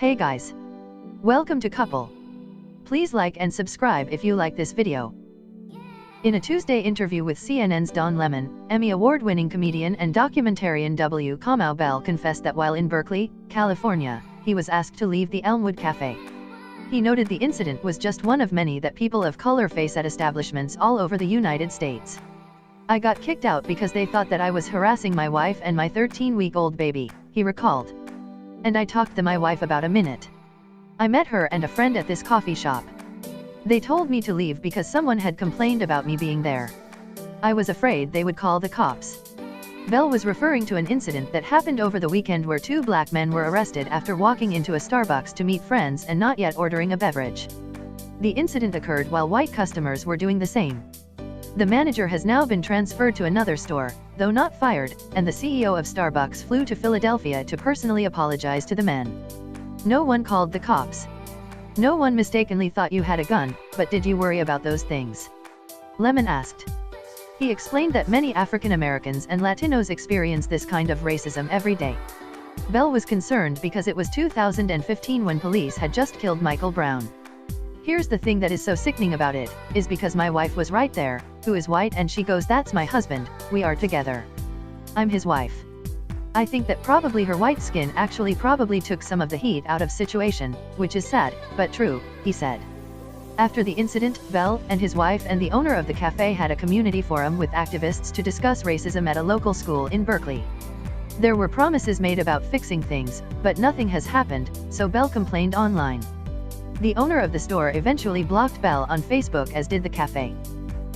Hey guys! Welcome to Couple. Please like and subscribe if you like this video. In a Tuesday interview with CNN's Don Lemon, Emmy award-winning comedian and documentarian Kamau Bell confessed that while in Berkeley, California, he was asked to leave the Elmwood Cafe. He noted the incident was just one of many that people of color face at establishments all over the United States. I got kicked out because they thought that I was harassing my wife and my 13-week-old baby, he recalled. And I talked to my wife about a minute. I met her and a friend at this coffee shop. They told me to leave because someone had complained about me being there. I was afraid they would call the cops. Bell was referring to an incident that happened over the weekend where two black men were arrested after walking into a Starbucks to meet friends and not yet ordering a beverage. The incident occurred while white customers were doing the same. The manager has now been transferred to another store, though not fired, and the CEO of Starbucks flew to Philadelphia to personally apologize to the men. No one called the cops. No one mistakenly thought you had a gun, but did you worry about those things? Lemon asked. He explained that many African Americans and Latinos experience this kind of racism every day. Bell was concerned because it was 2015 when police had just killed Michael Brown. Here's the thing that is so sickening about it, is because my wife was right there, who is white, and she goes, "That's my husband, we are together. I'm his wife." I think that probably her white skin actually probably took some of the heat out of situation, which is sad, but true, he said. After the incident, Bell and his wife and the owner of the cafe had a community forum with activists to discuss racism at a local school in Berkeley. There were promises made about fixing things, but nothing has happened, so Bell complained online. The owner of the store eventually blocked Bell on Facebook, as did the cafe.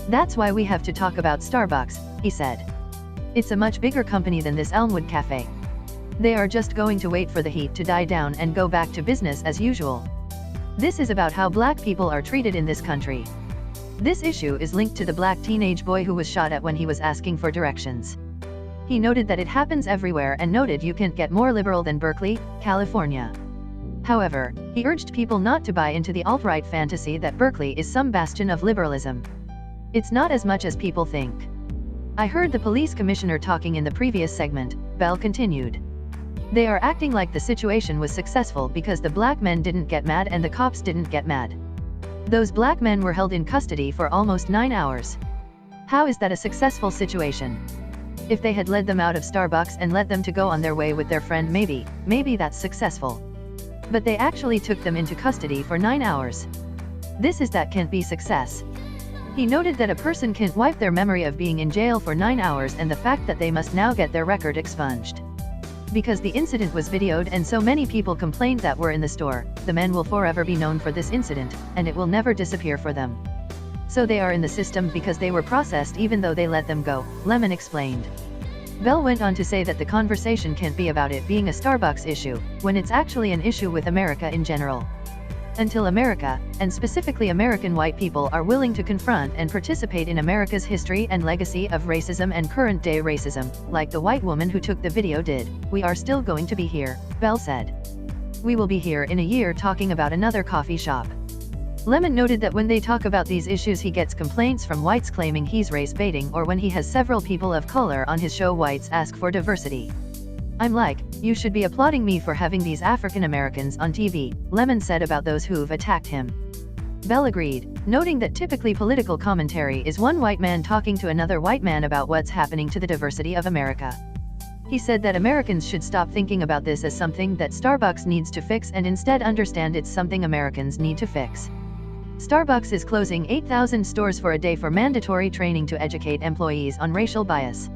"That's why we have to talk about Starbucks," he said. "It's a much bigger company than this Elmwood Cafe. They are just going to wait for the heat to die down and go back to business as usual. This is about how black people are treated in this country." This issue is linked to the black teenage boy who was shot at when he was asking for directions. He noted that it happens everywhere and noted you can't get more liberal than Berkeley, California. However, he urged people not to buy into the alt-right fantasy that Berkeley is some bastion of liberalism. "It's not as much as people think. I heard the police commissioner talking in the previous segment," Bell continued. "They are acting like the situation was successful because the black men didn't get mad and the cops didn't get mad. Those black men were held in custody for almost 9 hours. How is that a successful situation? If they had led them out of Starbucks and let them to go on their way with their friend, maybe that's successful. But they actually took them into custody for 9 hours. That can't be success." He noted that a person can't wipe their memory of being in jail for 9 hours and the fact that they must now get their record expunged. Because the incident was videoed and so many people complained that were in the store, the men will forever be known for this incident, and it will never disappear for them. So they are in the system because they were processed even though they let them go, Lemon explained. Bell went on to say that the conversation can't be about it being a Starbucks issue, when it's actually an issue with America in general. Until America, and specifically American white people, are willing to confront and participate in America's history and legacy of racism and current-day racism, like the white woman who took the video did, we are still going to be here, Bell said. "We will be here in a year talking about another coffee shop." Lemon noted that when they talk about these issues he gets complaints from whites claiming he's race baiting, or when he has several people of color on his show whites ask for diversity. "I'm like, you should be applauding me for having these African Americans on TV, Lemon said about those who've attacked him. Bell agreed, noting that typically political commentary is one white man talking to another white man about what's happening to the diversity of America. He said that Americans should stop thinking about this as something that Starbucks needs to fix and instead understand it's something Americans need to fix. Starbucks is closing 8,000 stores for a day for mandatory training to educate employees on racial bias.